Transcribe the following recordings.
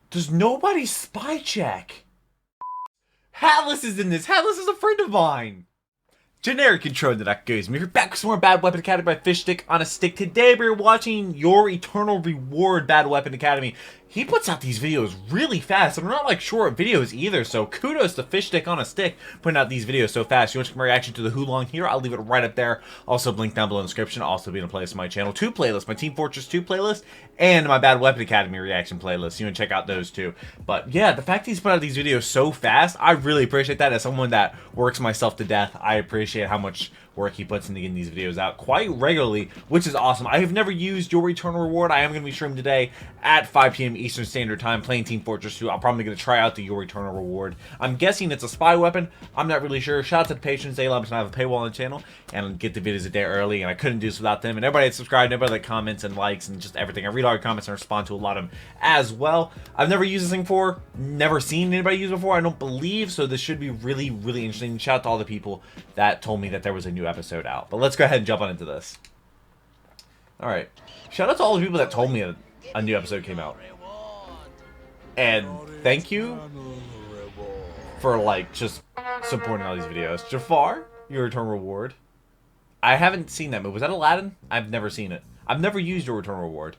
Does nobody spy check? Hatless is in this. Hatless is a friend of mine. Generic control that goes. We're back with some more Bad Weapon Academy by Fish Stick on a Stick. Today we're watching Your Eternal Reward Bad Weapon Academy. He puts out these videos really fast, and they're not like short videos either, so kudos to Fish Stick on a Stick putting out these videos so fast. You want to check my reaction to the Who Long here? I'll leave it right up there. Also, link down below in the description. Also be in a playlist on my channel. 2 playlists, my Team Fortress 2 playlist and my Bad Weapon Academy reaction playlist. You want to check out those too. But yeah, the fact he's put out these videos so fast, I really appreciate that. As someone that works myself to death, I appreciate how much work he puts into getting these videos out quite regularly, which is awesome. I have never used Your Eternal Reward. I am going to be streaming today at 5 p.m. Eastern Standard Time playing Team Fortress 2. I'm probably going to try out the Your Eternal Reward. I'm guessing it's a spy weapon. I'm not really sure. Shout out to the patrons. They allow me to have a paywall on the channel and get the videos a day early, and I couldn't do this without them. And everybody that subscribed, everybody that comments and likes and just everything. I read all your comments and respond to a lot of them as well. I've never used this thing before. Never seen anybody use it before, I don't believe, so this should be really, really interesting. Shout out to all the people that told me that there was a new episode out. But let's go ahead and jump on into this. Alright. Shout out to all the people that told me a new episode came out. And thank you for, like, just supporting all these videos. Jafar, Your Eternal Reward. I haven't seen that movie. Was that Aladdin? I've never seen it. I've never used Your Eternal Reward.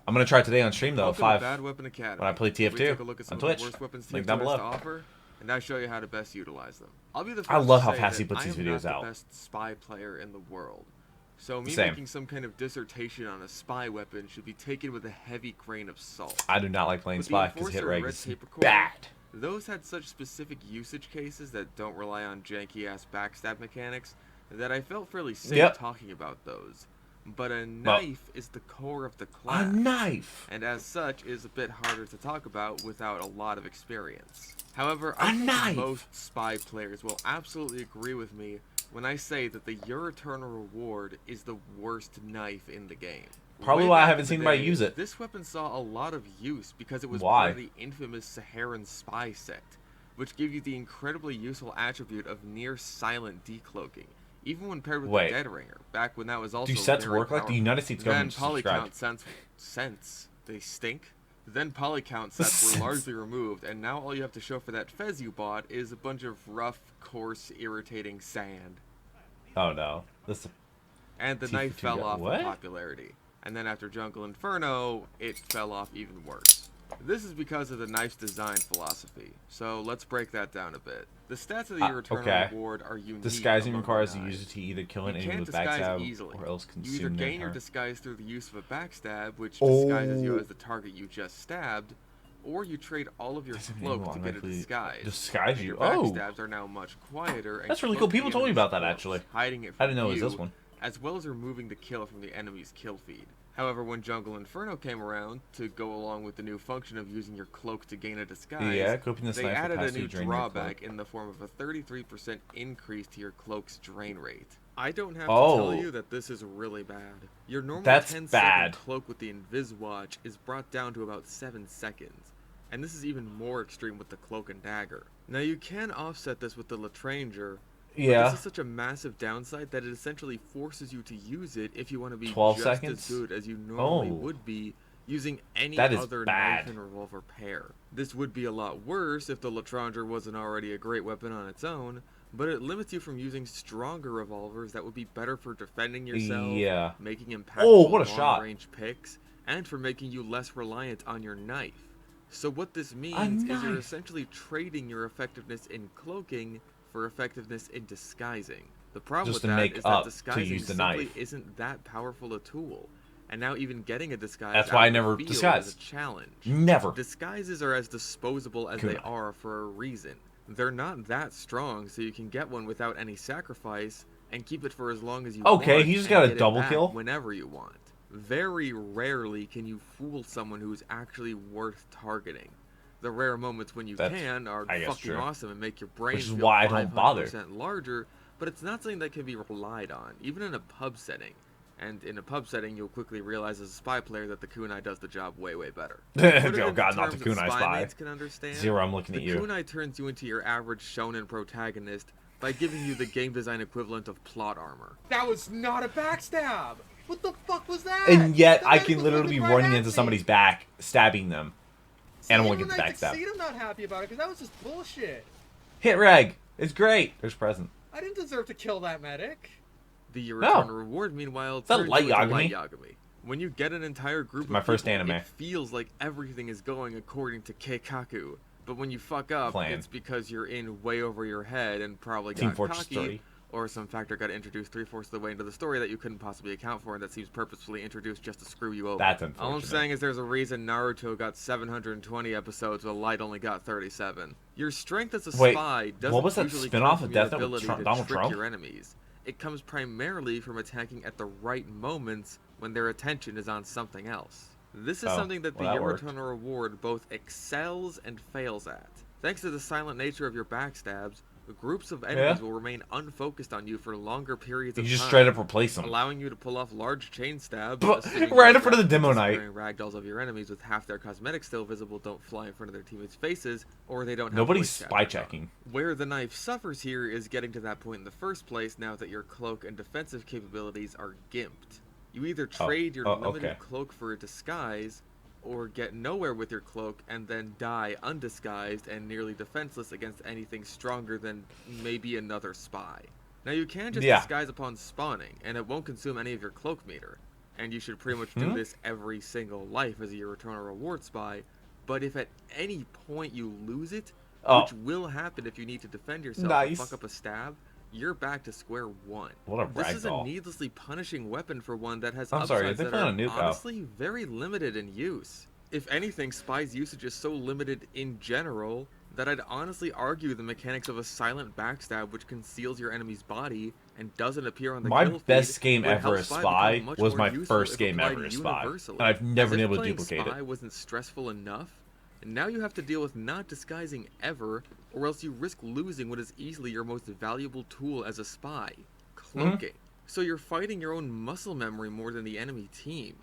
I'm going to try it today on stream, though, at 5. Bad Weapon Academy, when I play TF2 on Twitch. Link down below. Offer, and I show you how to best utilize them. I'll be the first I love how to say fast he that puts these I am videos not out. the best spy player in the world. So me Same. making some kind of dissertation on a spy weapon should be taken with a heavy grain of salt. I do not like playing With spy because hit Enforcer rate Red is Tape Recorder, bad. Those had such specific usage cases that don't rely on janky-ass backstab mechanics that I felt fairly safe talking about those. But a knife is the core of the class. A knife! And as such is a bit harder to talk about without a lot of experience. However, A I think knife! most spy players will absolutely agree with me when I say that the Your Eternal Reward is the worst knife in the game. Probably Way why I back haven't in seen the anybody day, use it. This weapon saw a lot of use because it was Why? part of the infamous Saharan spy sect, which gave you the incredibly useful attribute of near silent decloaking, even when paired with the Dead Ringer, back when that was also do sets very work like the United States government subscribed? Then polycount they stink. Then polycount sets were largely removed, and now all you have to show for that fez you bought is a bunch of rough, coarse, irritating sand. Oh no. This And the knife fell off in popularity. And then after Jungle Inferno, it fell off even worse. This is because of the knife's design philosophy, so let's break that down a bit. The stats of the Your Eternal Reward are unique. Disguising requires the user to either kill an enemy with backstab easily. or else consume You either their gain your heart. disguise through the use of a backstab, which disguises you as the target you just stabbed, or you trade all of your cloak to get a disguise. Disguise you? Your backstabs are now much quieter. And that's really cool. People told me about that, close, actually. hiding it I from didn't know it was view, this one. as well as removing the kill from the enemy's kill feed. However, when Jungle Inferno came around, to go along with the new function of using your cloak to gain a disguise, they added a new drawback in the form of a 33% increase to your cloak's drain rate. I don't have to tell you that this is really bad. Your normal 10-second cloak with the Invis Watch is brought down to about 7 seconds. And this is even more extreme with the Cloak and Dagger. Now you can offset this with the Latranger, but this is such a massive downside that it essentially forces you to use it if you want to be just as good as you normally would be using any other knife and revolver pair. This would be a lot worse if the Latranger wasn't already a great weapon on its own, but it limits you from using stronger revolvers that would be better for defending yourself, making impactful long-range picks, and for making you less reliant on your knife. So what this means is you're essentially trading your effectiveness in cloaking for effectiveness in disguising. The problem with that is that disguising simply isn't that powerful a tool. And now even getting a disguise that's why I never disguise is a challenge. Never. Disguises are as disposable as they are for a reason. They're not that strong, so you can get one without any sacrifice and keep it for as long as you want. Okay, he just got a double kill whenever you want. Very rarely can you fool someone who's actually worth targeting. The rare moments when you can are fucking awesome and make your brain feel 500% larger, but it's not something that can be relied on, even in a pub setting. And in a pub setting, you'll quickly realize as a spy player that the kunai does the job way, way better. Oh god, not the kunai spy. Can understand, Zero, I'm looking at you. The kunai turns you into your average shonen protagonist by giving you the game design equivalent of plot armor. That was not a backstab! What the fuck was that? And yet, I can literally be running into somebody's back, stabbing them. And I won't get the I can backstab. see I'm not happy about it because that was just bullshit. Hit reg. It's great. There's present. I didn't deserve to kill that medic. The return reward, meanwhile, turns light you into Yagami? light Yagami. When you get an entire group of my first people, anime. it feels like everything is going according to Keikaku. But when you fuck up, it's because you're in way over your head and probably Team got Fortress cocky, 3. or some factor got introduced 3/4 of the way into the story that you couldn't possibly account for and that seems purposefully introduced just to screw you over. That's unfortunate. All I'm saying is there's a reason Naruto got 720 episodes while Light only got 37. Your strength as a spy doesn't what was that usually spin-off come of from your Death Note with ability to Donald trick Trump? your enemies. It comes primarily from attacking at the right moments when their attention is on something else. This is something that the Yoritono reward both excels and fails at. Thanks to the silent nature of your backstabs, groups of enemies will remain unfocused on you for longer periods of time. You just straight up replace them, allowing you to pull off large chain stabs. Right in front of the demo night. Ragdolls of your enemies with half their cosmetics still visible don't fly in front of their teammates' faces, or they don't have Nobody's spy checking. Where the knife suffers here is getting to that point in the first place now that your cloak and defensive capabilities are gimped. You either trade your limited cloak for a disguise, or get nowhere with your cloak and then die undisguised and nearly defenseless against anything stronger than maybe another spy. Now you can just disguise upon spawning, and it won't consume any of your cloak meter, and you should pretty much do this every single life as a Yoritono reward spy, but if at any point you lose it, which will happen if you need to defend yourself and fuck up a stab, you're back to square one. What a This is a needlessly punishing weapon for one that has upsides that are honestly very limited in use. If anything, Spy's usage is so limited in general that I'd honestly argue the mechanics of a silent backstab which conceals your enemy's body and doesn't appear on the kill feed. My best game ever as Spy was my first game ever as Spy, and I've never been able to duplicate Spy wasn't stressful enough, and now you have to deal with not disguising ever, or else you risk losing what is easily your most valuable tool as a spy, cloaking. So you're fighting your own muscle memory more than the enemy team.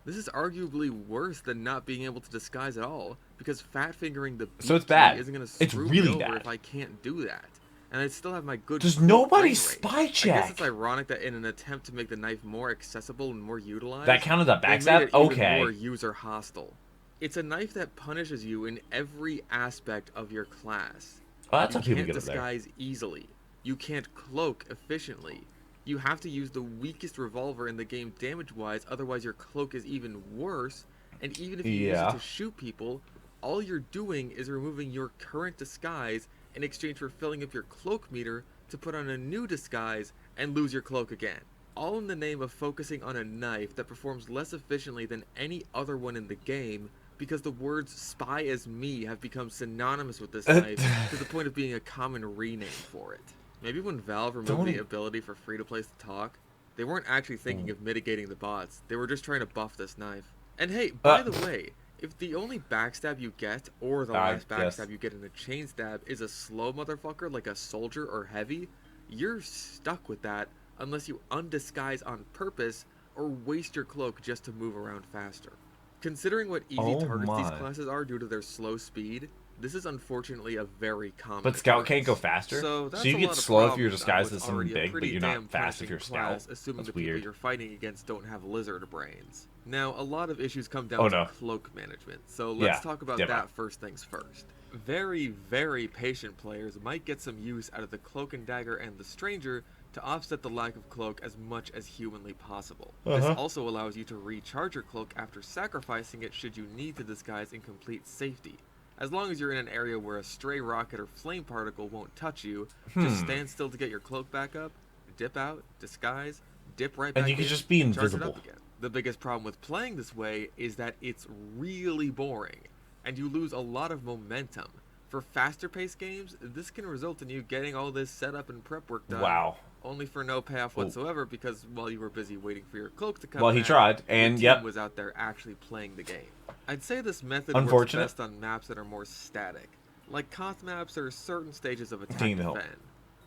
This is arguably worse than not being able to disguise at all, because fat fingering the beat it's bad. isn't going to it's screw really me over bad. if I can't do that. And I still have my good. Does nobody spy check? I guess it's ironic that in an attempt to make the knife more accessible and more utilized, that counted the backstab. They made it even more user hostile. It's a knife that punishes you in every aspect of your class. Oh, that's how people get it there. You can't disguise easily. You can't cloak efficiently. You have to use the weakest revolver in the game damage-wise, otherwise your cloak is even worse. And even if you use it to shoot people, all you're doing is removing your current disguise in exchange for filling up your cloak meter to put on a new disguise and lose your cloak again. All in the name of focusing on a knife that performs less efficiently than any other one in the game, because the words spy as me have become synonymous with this knife to the point of being a common rename for it. Maybe when Valve removed the ability for free-to-plays to talk, they weren't actually thinking of mitigating the bots. They were just trying to buff this knife. And hey, by the way, if the only backstab you get, or the last backstab you get in a chain stab, is a slow motherfucker like a soldier or heavy, you're stuck with that unless you undisguise on purpose or waste your cloak just to move around faster. Considering what easy targets these classes are due to their slow speed, this is unfortunately a very common But Scout can't go faster? So you get slow if you're disguised as something big, but you're not fast if you're Scout? Assuming That's the weird. people you're fighting against don't have lizard brains. Now, a lot of issues come down to cloak management, so let's talk about that first things first. Very, very patient players might get some use out of the Cloak and Dagger and the Stranger to offset the lack of cloak as much as humanly possible. This also allows you to recharge your cloak after sacrificing it should you need to disguise in complete safety. As long as you're in an area where a stray rocket or flame particle won't touch you, just stand still to get your cloak back up, dip out, disguise, dip right back in, and you can just be invisible. Charge it up again. The biggest problem with playing this way is that it's really boring, and you lose a lot of momentum. For faster paced games, this can result in you getting all this setup and prep work done. Only for no payoff whatsoever, because while you were busy waiting for your cloak to come back, he tried, and your team was out there actually playing the game. I'd say this method works best on maps that are more static. Like Koth maps, there are certain stages of attack and defend.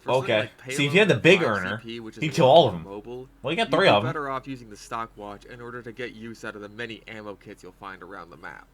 Okay, see, if you had the big earner, he'd kill all of them. Well, you got 3 of them. You'd be better off using the stopwatch in order to get use out of the many ammo kits you'll find around the map.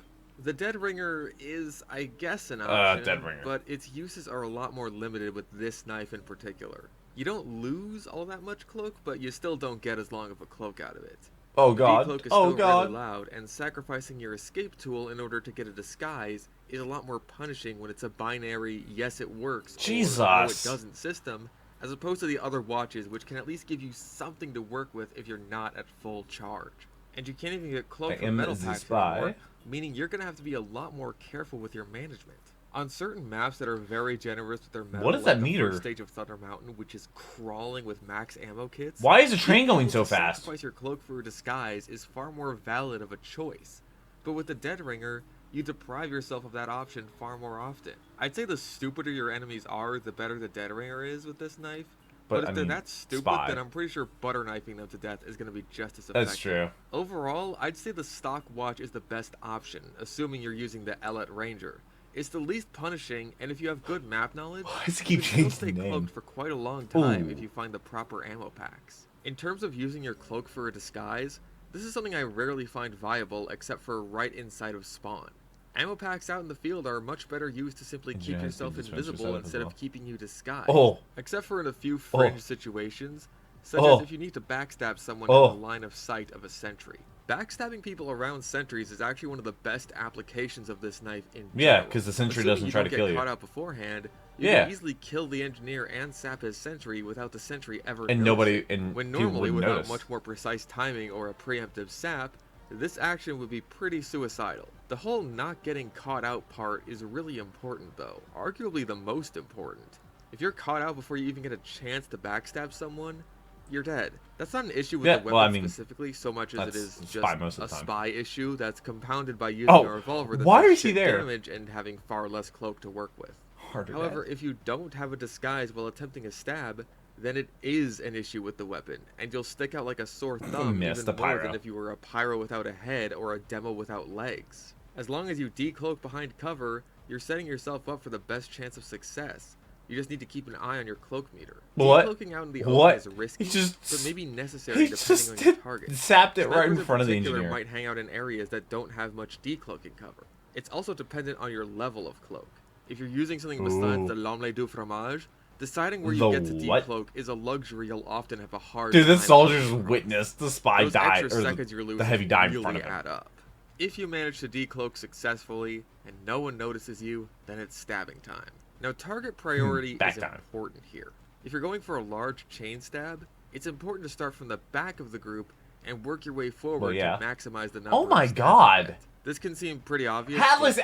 The Dead Ringer is, I guess, an option, but its uses are a lot more limited with this knife in particular. You don't lose all that much cloak, but you still don't get as long of a cloak out of it. Oh god. Decloak is Oh still god. really loud, and sacrificing your escape tool in order to get a disguise is a lot more punishing when it's a binary yes it works Jesus. or no it doesn't system, as opposed to the other watches, which can at least give you something to work with if you're not at full charge. And you can't even get cloak from metal packs anymore, meaning you're going to have to be a lot more careful with your management. On certain maps that are very generous with their metal, what is that like meter? The first stage of Thunder Mountain, which is crawling with max ammo kits. Why is the train going so fast? Sacrifice your cloak for a disguise is far more valid of a choice, but with the Dead Ringer, you deprive yourself of that option far more often. I'd say the stupider your enemies are, the better the Dead Ringer is with this knife. But if they're that stupid, then I'm pretty sure butter knifing them to death is going to be just as effective. That's true. Overall, I'd say the stock watch is the best option, assuming you're using the Ellet Ranger. It's the least punishing, and if you have good map knowledge, you can still stay cloaked for quite a long time if you find the proper ammo packs. In terms of using your cloak for a disguise, this is something I rarely find viable except for right inside of spawn. Ammo packs out in the field are much better used to simply keep yourself invisible instead of keeping you disguised. Except for in a few fringe situations, such as if you need to backstab someone in the line of sight of a sentry. Backstabbing people around sentries is actually one of the best applications of this knife in general. Yeah, because the sentry doesn't try to kill you. If you get caught out beforehand, you can easily kill the engineer and sap his sentry without the sentry ever noticing. When normally, without much more precise timing or a preemptive sap, this action would be pretty suicidal. The whole not getting caught out part is really important though, arguably the most important. If you're caught out before you even get a chance to backstab someone, you're dead. That's not an issue with the weapon specifically so much as it is just a spy issue that's compounded by using a revolver that does shit damage and having far less cloak to work with. However, if you don't have a disguise while attempting a stab, then it is an issue with the weapon, and you'll stick out like a sore thumb even more than if you were a pyro without a head or a demo without legs. As long as you decloak behind cover, you're setting yourself up for the best chance of success. You just need to keep an eye on your cloak meter. Decloaking out in the open is risky, but maybe necessary depending on your target. Sapped it right in front of the engineer. Might hang out in areas that don't have much decloaking cover. It's also dependent on your level of cloak. If you're using something besides the l'omelette du fromage, deciding where you get to decloak is a luxury you'll often have a hard time. Dude, this soldier's witnessed the spy die, or the heavy die in front of him. Add up. If you manage to decloak successfully and no one notices you, then it's stabbing time. Now, target priority is important here. If you're going for a large chain stab, it's important to start from the back of the group and work your way forward to maximize the number. Oh my god! This can seem pretty obvious. Atlas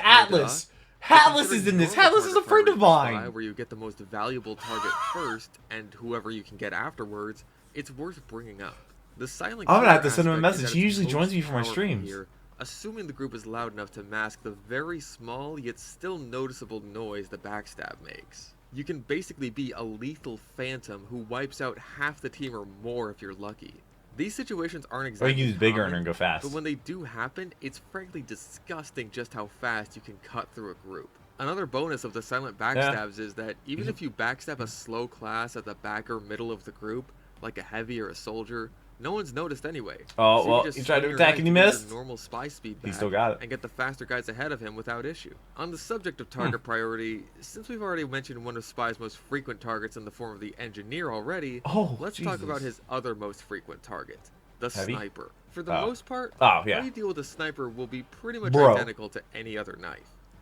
is in this. Atlas is a friend of mine. Where you get the most valuable target first, and whoever you can get afterwards, it's worth bringing up. The silent. I'm gonna have to send him a message. He usually joins me for my streams. Here, assuming the group is loud enough to mask the very small yet still noticeable noise the backstab makes. You can basically be a lethal phantom who wipes out half the team or more if you're lucky. These situations aren't exactly you can use big earner and go fast. But when they do happen, it's frankly disgusting just how fast you can cut through a group. Another bonus of the silent backstabs is that even if you backstab a slow class at the back or middle of the group, like a heavy or a soldier, no one's noticed anyway. Oh, well, he tried to attack and he missed. Normal spy speed he still got it. And get the faster guys ahead of him without issue. On the subject of target priority, since we've already mentioned one of Spy's most frequent targets in the form of the engineer already, let's talk about his other most frequent target, the sniper. For the most part, how you deal with a sniper will be pretty much identical to any other knife.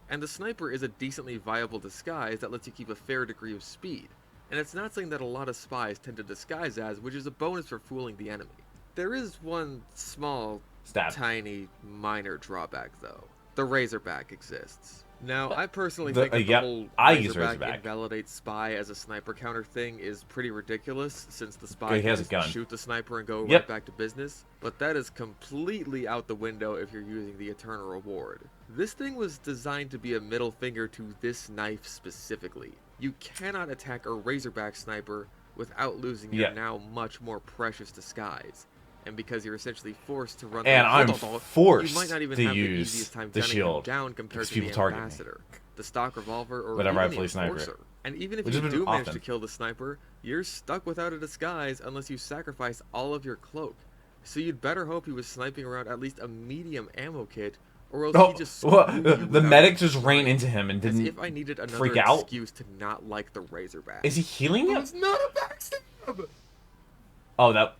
And the sniper is a decently viable disguise that lets you keep a fair degree of speed. And it's not something that a lot of spies tend to disguise as, which is a bonus for fooling the enemy. There is one small, tiny, minor drawback though. The Razorback exists. Now, I personally think that the whole Razorback invalidates Spy as a sniper counter thing is pretty ridiculous, since the Spy can just shoot the sniper and go right back to business. But that is completely out the window if you're using the Eternal Reward. This thing was designed to be a middle finger to this knife specifically. You cannot attack a Razorback sniper without losing your now much more precious disguise. And because you're essentially forced to run forced you might not even to have use the easiest time the shield down compared to the Ambassador, the stock revolver, or whenever even the Enforcer. And even if you do manage to kill the sniper, you're stuck without a disguise unless you sacrifice all of your cloak. So you'd better hope he was sniping around at least a medium ammo kit, or else he just the medic just ran into him and didn't if I needed another freak out. Excuse to not like the Razorback. Is he healing him? It's not a backstab. Oh, that.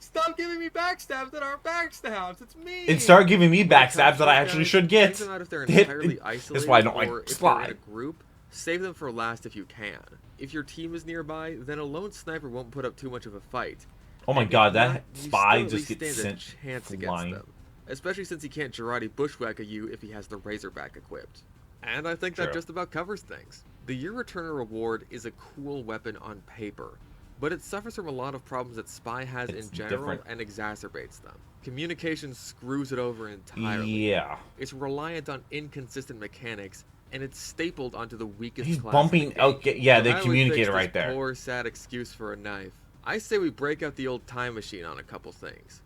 Stop giving me backstabs that aren't backstabs. It's me. And start giving me backstabs that I actually should get. Take them out if they're entirely isolated, that's why I don't like or if Spy. they're in a group, save them for last if you can. If your team is nearby, then a lone sniper won't put up too much of a fight. Oh my And god, if that not, you Spy still just at least gets stand sent a chance flying. against them. Especially since he can't Girardi bushwhack at you if he has the Razorback equipped. And I think that just about covers things. The Year Returner reward is a cool weapon on paper, but it suffers from a lot of problems that Spy has in general and exacerbates them. Communication screws it over entirely. Yeah. It's reliant on inconsistent mechanics, and it's stapled onto the weakest He's class bumping. Okay, yeah, they communicate right there. Poor, sad excuse for a knife. I say we break out the old time machine on a couple things.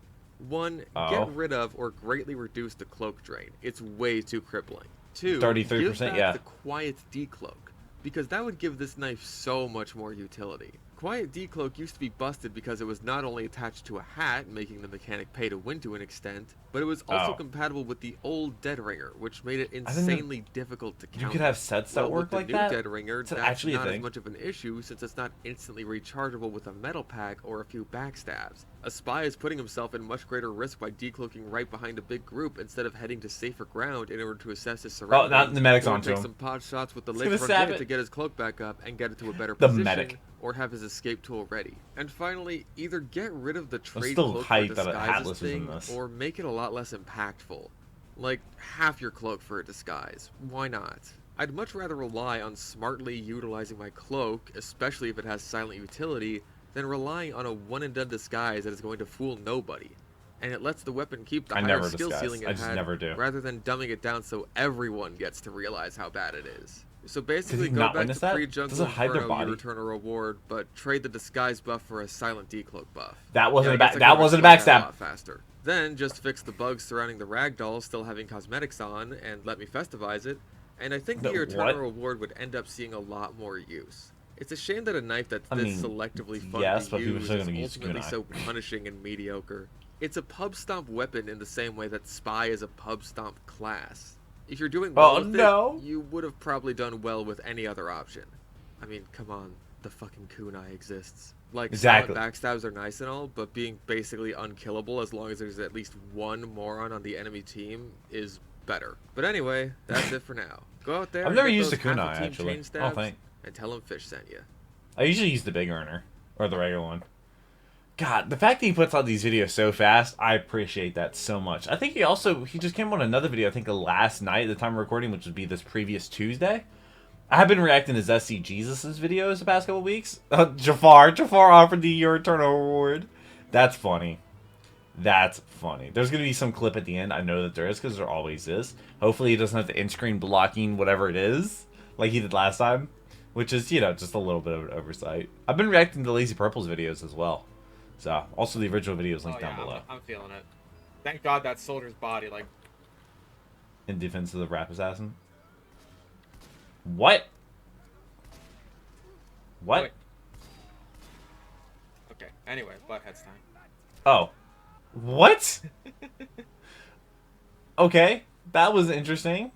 One, get rid of or greatly reduce the cloak drain. It's way too crippling. Two, 33%, give back yeah. the quiet decloak, because that would give this knife so much more utility. Quiet decloak used to be busted because it was not only attached to a hat, making the mechanic pay to win to an extent, but it was also compatible with the old Dead Ringer, which made it insanely difficult to counter. You could have sets that work like that? With the new Dead Ringer, that's actually not as much of an issue since it's not instantly rechargeable with a metal pack or a few backstabs. A Spy is putting himself in much greater risk by decloaking right behind a big group instead of heading to safer ground in order to assess his surroundings. Oh, not the medic's onto him. Take some pot shots with the leg front to get his cloak back up and get it to a better the position. medic. Or have his escape tool ready. And finally, either get rid of the trade still cloak hyped for that disguises Atlas is in thing, this. or make it a lot less impactful. Like, half your cloak for a disguise. Why not? I'd much rather rely on smartly utilizing my cloak, especially if it has silent utility, than relying on a one-and-done disguise that is going to fool nobody. And it lets the weapon keep the higher skill ceiling it had, rather than dumbing it down so everyone gets to realize how bad it is. So basically, go back to pre-Jungle Inferno Year Returner reward, but trade the disguise buff for a silent decloak buff. That wasn't a backstab. Faster. Then just fix the bugs surrounding the ragdoll still having cosmetics on, and let me festivize it. And I think the Year Returner reward would end up seeing a lot more use. It's a shame that a knife that's this selectively fun to use is ultimately so punishing and mediocre. It's a pub stomp weapon in the same way that Spy is a pub stomp class. If you're doing well with it, you would have probably done well with any other option. I mean, come on, the fucking kunai exists. Like, backstabs are nice and all, but being basically unkillable as long as there's at least one moron on the enemy team is better. But anyway, that's it for now. Go out there. I've never used a kunai actually. And tell him Fish sent you. I usually use the big earner or the regular one. God, the fact that he puts out these videos so fast, I appreciate that so much. I think he just came on another video, I think last night at the time of recording, which would be this previous Tuesday. I have been reacting to Zesty Jesus' videos the past couple weeks. Jafar offered the Year Returner reward. That's funny. That's funny. There's going to be some clip at the end. I know that there is, because there always is. Hopefully he doesn't have to in-screen blocking whatever it is, like he did last time. Which is, just a little bit of an oversight. I've been reacting to Lazy Purple's videos as well. So, also the original video is linked down below. I'm feeling it. Thank God that soldier's body, like... In defense of the rap assassin? What? What? Wait. Okay, anyway, buttheads time. Oh. What? Okay, that was interesting.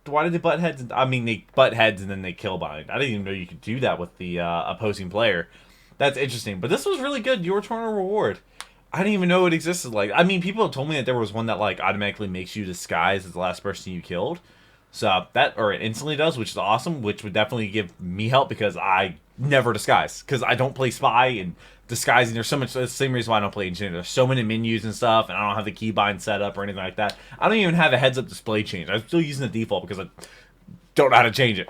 Why did they butt heads? I mean, they butt heads and then they kill bind. I didn't even know you could do that with the opposing player. That's interesting. But this was really good. Your Returner reward. I didn't even know it existed. Like, I mean, people have told me that there was one that like automatically makes you disguise as the last person you killed. So or it instantly does, which is awesome. Which would definitely give me help because I never disguise because I don't play Spy and disguising. There's so much. That's the same reason why I don't play Engineer. There's so many menus and stuff, and I don't have the keybind set up or anything like that. I don't even have a heads-up display change. I'm still using the default because I don't know how to change it.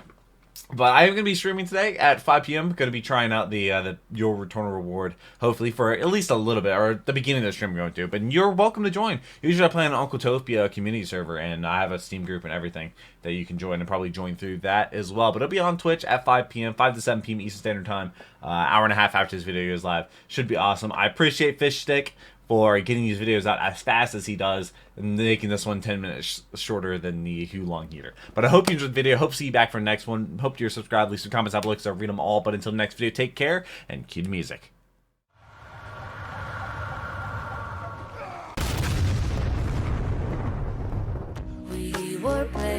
But I am going to be streaming today at 5 p.m. Going to be trying out the Your Returner reward, hopefully for at least a little bit, or at the beginning of the stream I'm going to. But you're welcome to join. Usually I play on Uncle Topia community server, and I have a Steam group and everything that you can join, and probably join through that as well. But it'll be on Twitch at 5 p.m., 5 to 7 p.m. Eastern Standard Time, hour and a half after this video goes live. Should be awesome. I appreciate Fishstick for getting these videos out as fast as he does and making this one 10 minutes shorter than the Hugh Long Heater. But I hope you enjoyed the video. Hope to see you back for the next one. Hope you're subscribed. Leave some comments down below because I'll read them all. But until the next video, take care and cue the music. We were playing